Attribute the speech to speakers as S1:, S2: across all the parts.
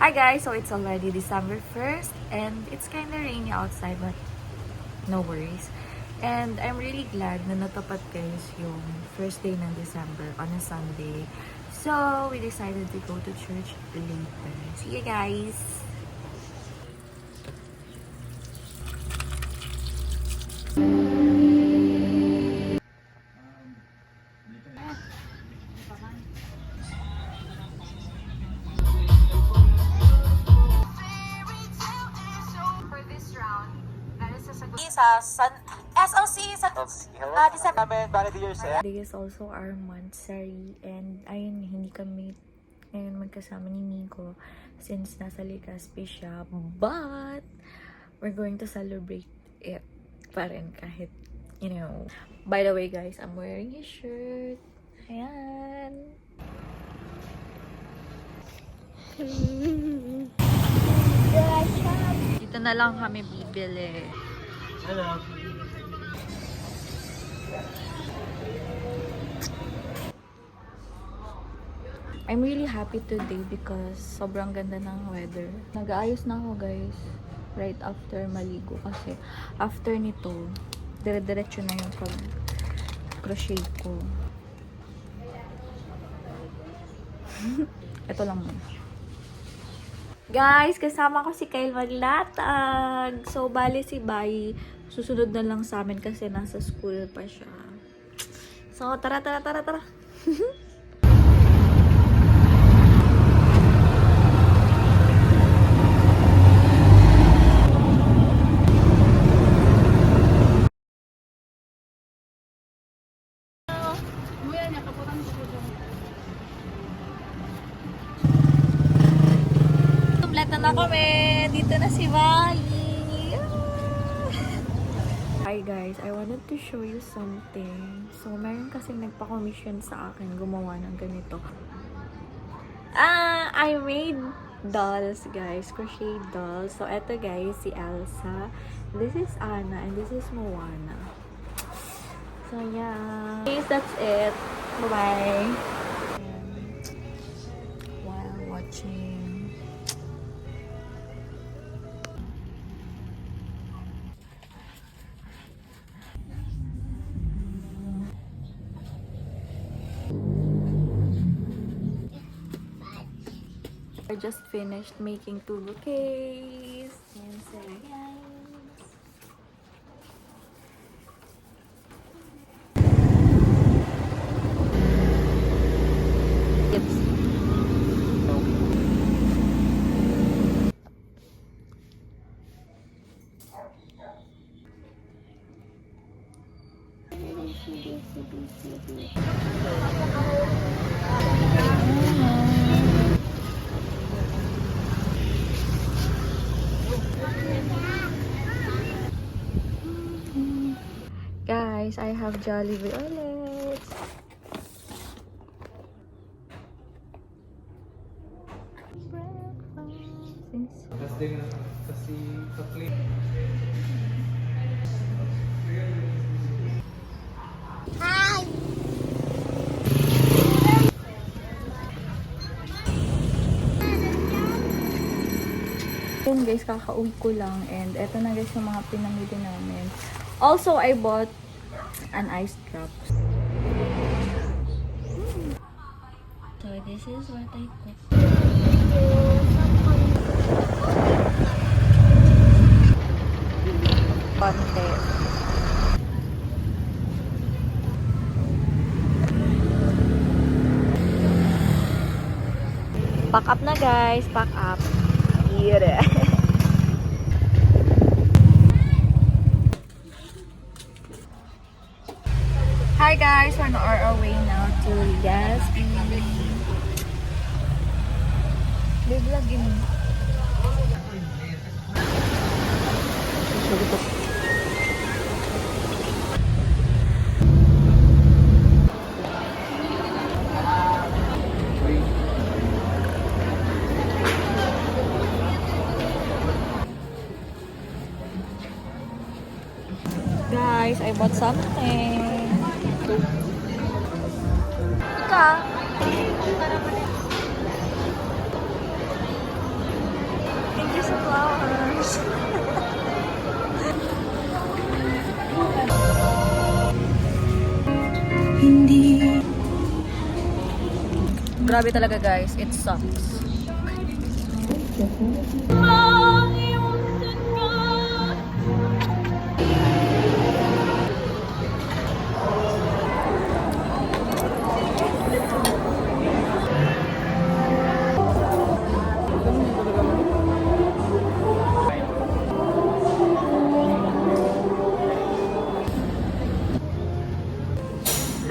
S1: Hi guys! So it's already December 1st and it's kinda rainy outside but no worries. And I'm really glad na natapat guys yung first day ng December on a Sunday. So we decided to go to church later. See you guys!
S2: Sa SLC sa December.
S1: Today is also our month, sorry. And ayun, hindi kami ngayon magkasama ni Nico since nasa Legazpi siya. But we're going to celebrate it pa rin kahit, you know. By the way guys, I'm wearing his shirt. Ayan. Dito na lang kami bibili.
S3: Hello.
S1: I'm really happy today because sobrang ganda ng weather. Nag-aayos na ako guys right after maligo kasi after nito, dire-diretso na yung pag-crochet ko. Ito lang muna. Guys, kasama ko si Kyle maglatag. So, bali si Bai, susunod na lang sa amin kasi nasa school pa siya. So, tara. Kompleto na kami. Dito na si Bai. Hi guys, I wanted to show you something. So, meron kasing nagpa-commission sa akin gumawa ng ganito. I made dolls guys, crochet dolls. So, eto guys, si Elsa. This is Anna and this is Moana. So, yeah. Guys, that's it. Bye-bye. While watching. I just finished making 2 bouquets. And so, guys. Guys, I have Jollibee ulit.
S2: Hi.
S1: Yun guys, kakauwi ko lang and eto na guys yung mga pinamili namin. Also, I bought an ice drop. So, this is what I cooked. Konti. Pack up na guys, pack up. Yeah. Hi guys, we're on our way now to Legazpi. Vlog yun. Guys, I bought something. Ika. Thank you sa flowers. Grabe talaga guys, it sucks.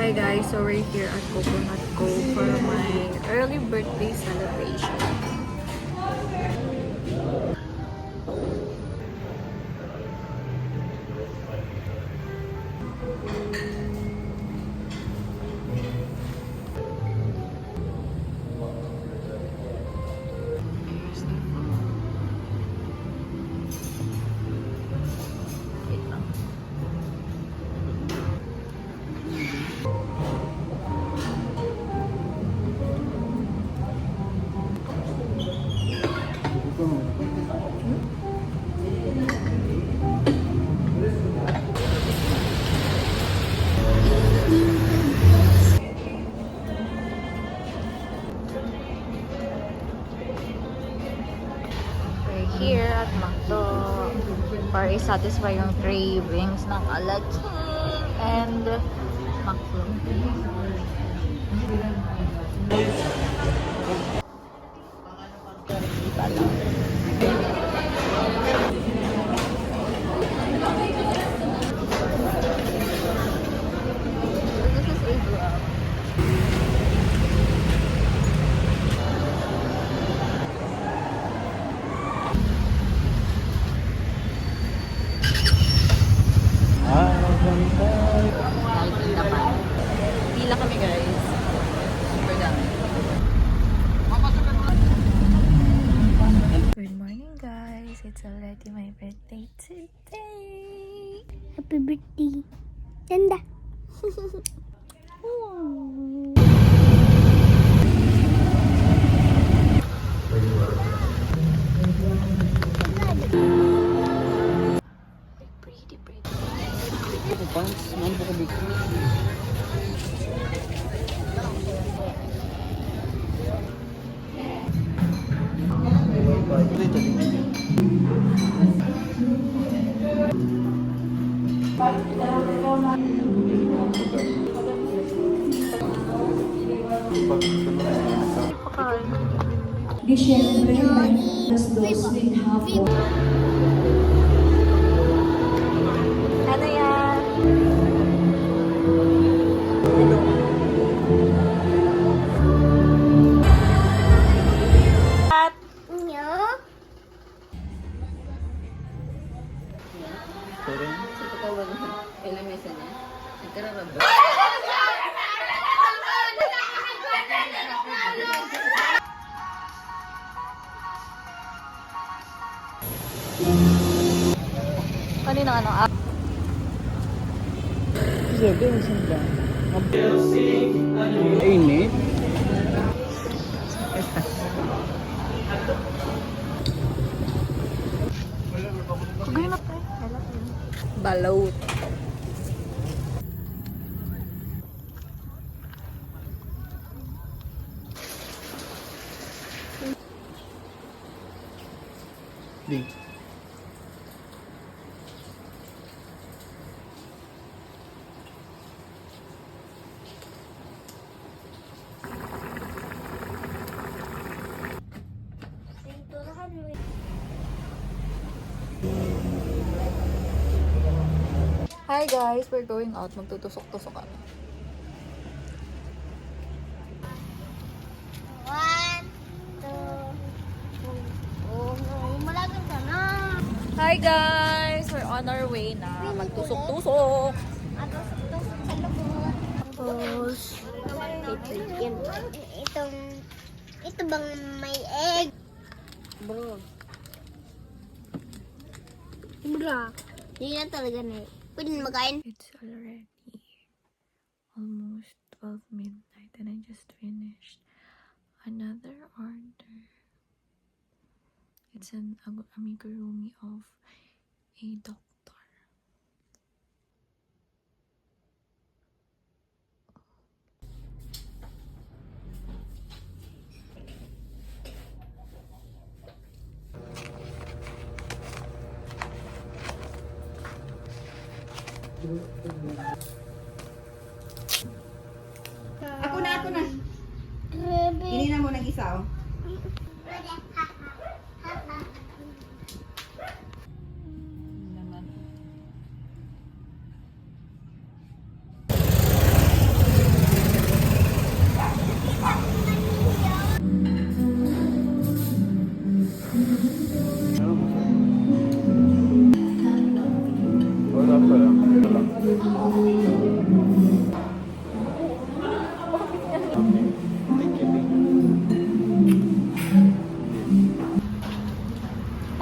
S1: Hi guys, so we're here at Coconut Cove for my early birthday celebration. Wait lang. We're here at McDo para i-satisfy yung cravings ng Alaking and McDo. This is a vlog. Nakikita pa. Pila kami guys. Super dami. Good morning guys. It's already my birthday today.
S3: Happy birthday. Ganda.
S1: Pretty.
S4: Disyembre, alas 2 with hapon.
S1: Ano yan? At
S3: Nyo?
S1: kanina ano?
S5: Init.
S1: Kagay na pa. Balot.
S5: Di.
S1: Hi guys, we're going out. Magtutusok-tusok kami.
S3: One, two, oh, malagang ka na.
S1: Hi guys! We're on our way na. Magtusok-tusok.
S3: Ito sa lubot. Tapos, ito yan. Ito bang may egg? Bro. Hindi na talaga na. Pwede na makain.
S1: It's already almost 12 midnight and I just finished another order. It's an amigurumi of a doctor.
S5: Ako na.
S3: Grabe.
S5: Hinina mo ng isa, oh. Naman.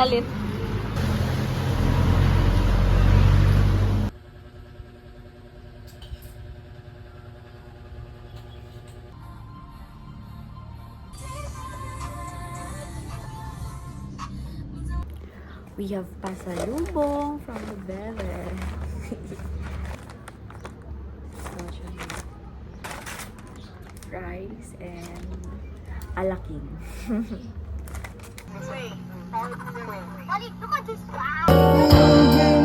S1: Talit. We have pasalubong from the Bele. Rice and alaking.
S3: Wait, look at this.